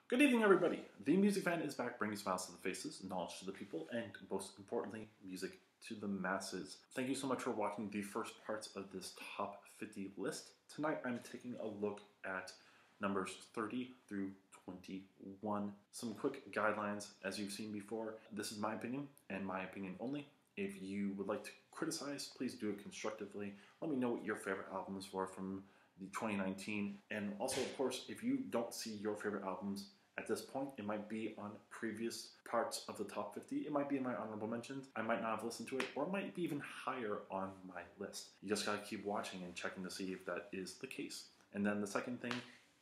Good evening, everybody. The Music Fan is back, bringing smiles to the faces, knowledge to the people, and most importantly, music to the masses. Thank you so much for watching the first parts of this top 50 list. Tonight, I'm taking a look at numbers 30 through 21. Some quick guidelines, as you've seen before. This is my opinion, and my opinion only. If you would like to criticize, please do it constructively. Let me know what your favorite albums were from the 2019. And also, of course, if you don't see your favorite albums at this point, it might be on previous parts of the top 50. It might be in my honorable mentions. I might not have listened to it, or it might be even higher on my list. You just gotta keep watching and checking to see if that is the case. And then the second thing,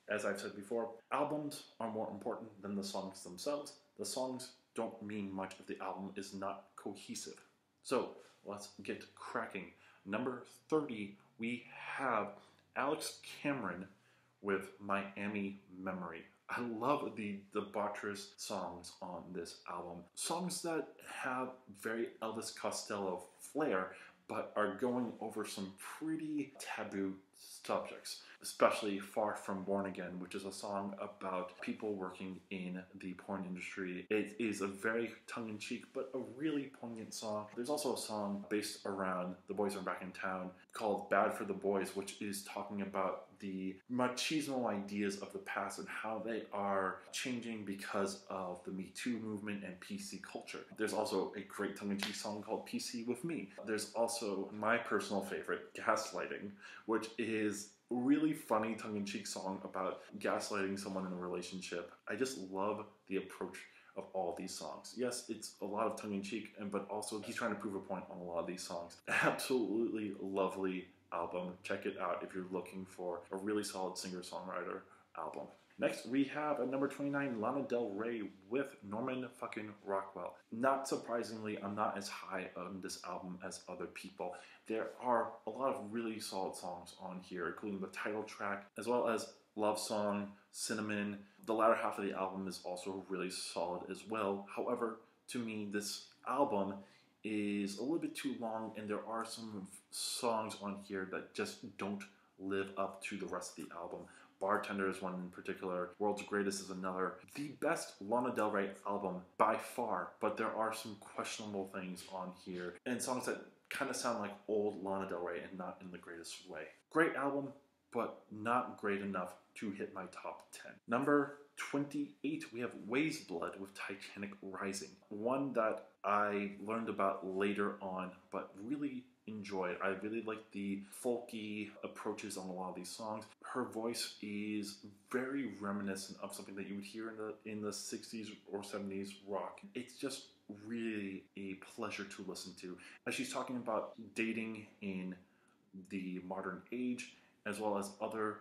as I've said before, albums are more important than the songs themselves. The songs don't mean much if the album is not cohesive. So let's get cracking. Number 30, we have Alex Cameron with Miami Memory. I love the debaucherous songs on this album. Songs that have very Elvis Costello flair, but are going over some pretty taboo subjects, especially Far From Born Again, which is a song about people working in the porn industry. It is a very tongue-in-cheek, but a really poignant song. There's also a song based around The Boys Are Back in Town called Bad for the Boys, which is talking about the machismo ideas of the past and how they are changing because of the Me Too movement and PC culture. There's also a great tongue-in-cheek song called PC with Me. There's also my personal favorite, Gaslighting, which is a really funny tongue-in-cheek song about gaslighting someone in a relationship. I just love the approach of all these songs. Yes, it's a lot of tongue-in-cheek, but also he's trying to prove a point on a lot of these songs. Absolutely lovely album. Check it out if you're looking for a really solid singer-songwriter album. Next, we have at number 29, Lana Del Rey with Norman fucking Rockwell. Not surprisingly, I'm not as high on this album as other people. There are a lot of really solid songs on here, including the title track, as well as Love Song, Cinnamon. The latter half of the album is also really solid as well. However, to me, this album is a little bit too long, and there are some songs on here that just don't live up to the rest of the album. Bartender is one in particular. World's Greatest is another. The best Lana Del Rey album by far, but there are some questionable things on here and songs that kind of sound like old Lana Del Rey and not in the greatest way. Great album, but not great enough to hit my top 10. Number 28, we have Ways Blood with Titanic Rising. One that I learned about later on, but really enjoyed. I really like the folky approaches on a lot of these songs. Her voice is very reminiscent of something that you would hear in the 60s or 70s rock. It's just really a pleasure to listen to. As she's talking about dating in the modern age, as well as other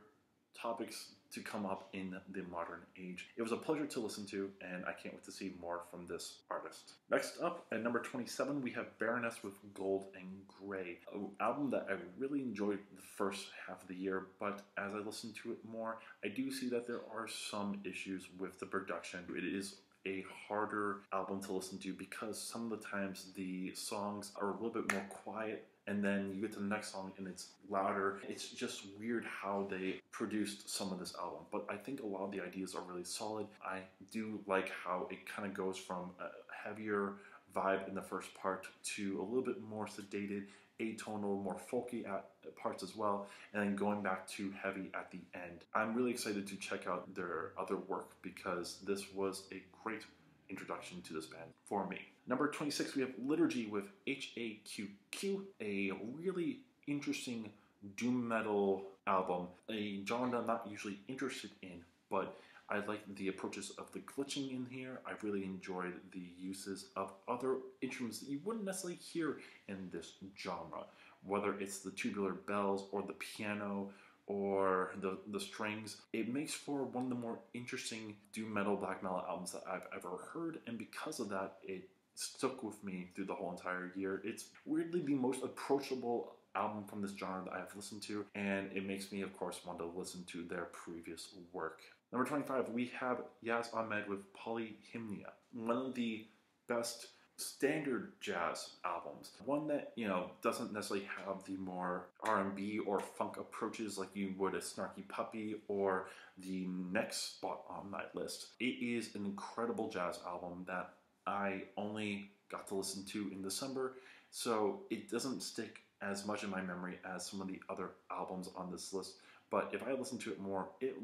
topics to come up in the modern age. It was a pleasure to listen to, and I can't wait to see more from this artist. Next up, at number 27, we have Baroness with Gold and Grey, an album that I really enjoyed the first half of the year, but as I listen to it more, I do see that there are some issues with the production. It is a harder album to listen to because some of the times the songs are a little bit more quiet, and then you get to the next song and it's louder. It's just weird how they produced some of this album, but I think a lot of the ideas are really solid. I do like how it kind of goes from a heavier vibe in the first part to a little bit more sedated, atonal, more folky at parts as well, and then going back to heavy at the end. I'm really excited to check out their other work because this was a great introduction to this band for me. Number 26, we have Liturgy with HAQQ, a really interesting doom metal album, a genre I'm not usually interested in, but I like the approaches of the glitching in here. I really enjoyed the uses of other instruments that you wouldn't necessarily hear in this genre, whether it's the tubular bells or the piano or the strings. It makes for one of the more interesting doom metal, black metal albums that I've ever heard, and because of that, it stuck with me through the whole entire year. It's weirdly the most approachable album from this genre that I've listened to, and it makes me, of course, want to listen to their previous work. Number 25, we have Yaz Ahmed with Polyhymnia, one of the best standard jazz albums. One that, you know, doesn't necessarily have the more R&B or funk approaches like you would a Stuckey Puppy or the next spot on my list. It is an incredible jazz album that I only got to listen to in December, so it doesn't stick as much in my memory as some of the other albums on this list. But if I listened to it more, it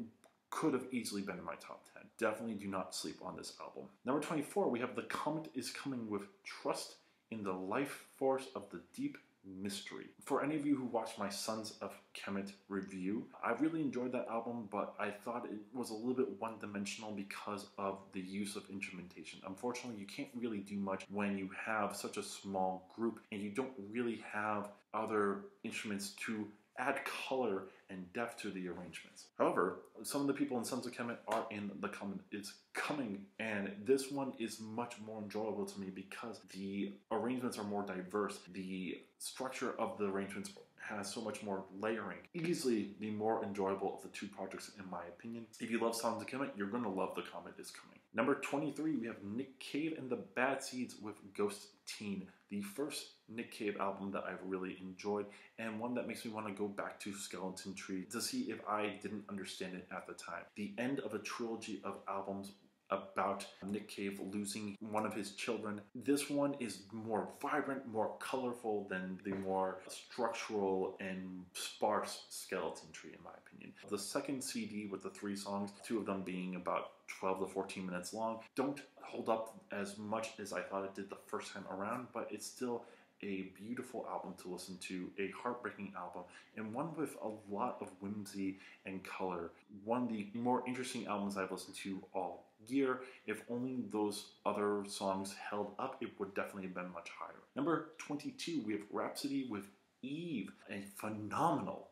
could have easily been in my top 10. Definitely do not sleep on this album. Number 24, we have The Comet is Coming with Trust in the Life Force of the Deep Mystery. For any of you who watched my Sons of Kemet review, I really enjoyed that album, but I thought it was a little bit one-dimensional because of the use of instrumentation. Unfortunately, you can't really do much when you have such a small group and you don't really have other instruments to add color and depth to the arrangements. However, some of the people in Sons of Kemet are in The Comet is Coming, and this one is much more enjoyable to me because the arrangements are more diverse. The structure of the arrangements has so much more layering. Easily the more enjoyable of the two projects in my opinion. If you love Sons of Kemet, you're going to love The Comet is Coming. Number 23, we have Nick Cave and the Bad Seeds with Ghost Teen. The first Nick Cave album that I've really enjoyed, and one that makes me want to go back to Skeleton Tree to see if I didn't understand it at the time. The end of a trilogy of albums about Nick Cave losing one of his children. This one is more vibrant, more colorful than the more structural and sparse Skeleton Tree, in my opinion. The second CD with the 3 songs, 2 of them being about 12 to 14 minutes long, don't hold up as much as I thought it did the first time around, but it's still a beautiful album to listen to, a heartbreaking album, and one with a lot of whimsy and color. One of the more interesting albums I've listened to all year. If only those other songs held up, it would definitely have been much higher. Number 22, we have Rhapsody with Eve, a phenomenal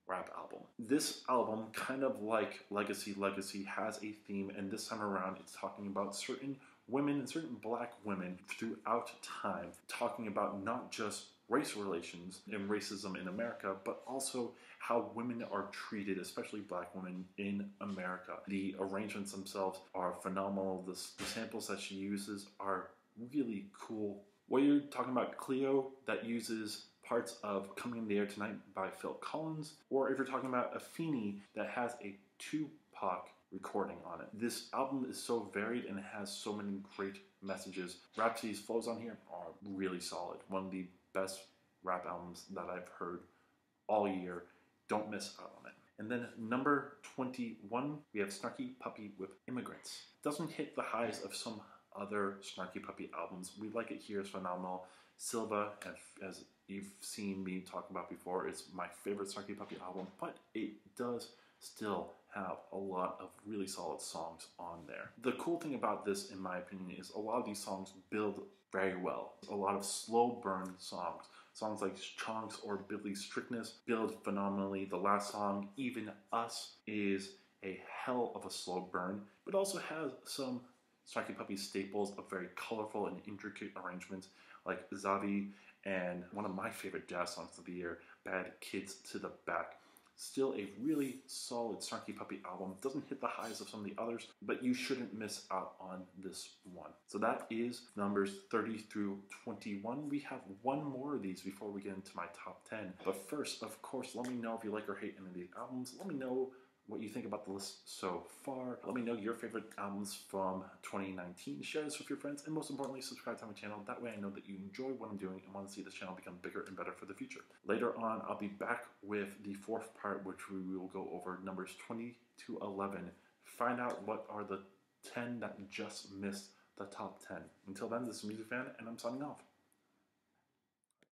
rap album. This album, kind of like Legacy has a theme, and this time around it's talking about certain women and certain black women throughout time, talking about not just race relations and racism in America, but also how women are treated, especially black women in America. The arrangements themselves are phenomenal. The samples that she uses are really cool. Whether you're talking about Cleo that uses parts of Coming in the Air Tonight by Phil Collins, or if you're talking about Afeni that has a Tupac recording on it. This album is so varied and it has so many great messages. Rhapsody's flows on here are really solid. One of the best rap albums that I've heard all year. Don't miss out on it. And then number 21, we have Stuckey Puppy with Immigrants. Doesn't hit the highs of some other Stuckey Puppy albums. We Like It Here is phenomenal. Silva, as you've seen me talk about before, is my favorite Stuckey Puppy album, but it does still have a lot of really solid songs on there. The cool thing about this, in my opinion, is a lot of these songs build very well. A lot of slow burn songs. Songs like Chonks or Billy Strictness build phenomenally. The last song, Even Us, is a hell of a slow burn, but also has some Stuckey Puppy staples of very colorful and intricate arrangements like Zavi and one of my favorite jazz songs of the year, Bad Kids to the Back. Still a really solid Stuckey Puppy album. Doesn't hit the highs of some of the others, but you shouldn't miss out on this one. So that is numbers 30 through 21. We have one more of these before we get into my top 10. But first, of course, let me know if you like or hate any of these albums. Let me know what you think about the list so far. Let me know your favorite albums from 2019. Share this with your friends, and most importantly, subscribe to my channel. That way I know that you enjoy what I'm doing and want to see this channel become bigger and better for the future. Later on, I'll be back with the 4th part, which we will go over numbers 20 to 11. Find out what are the 10 that just missed the top 10. Until then, this is Music Fan, and I'm signing off.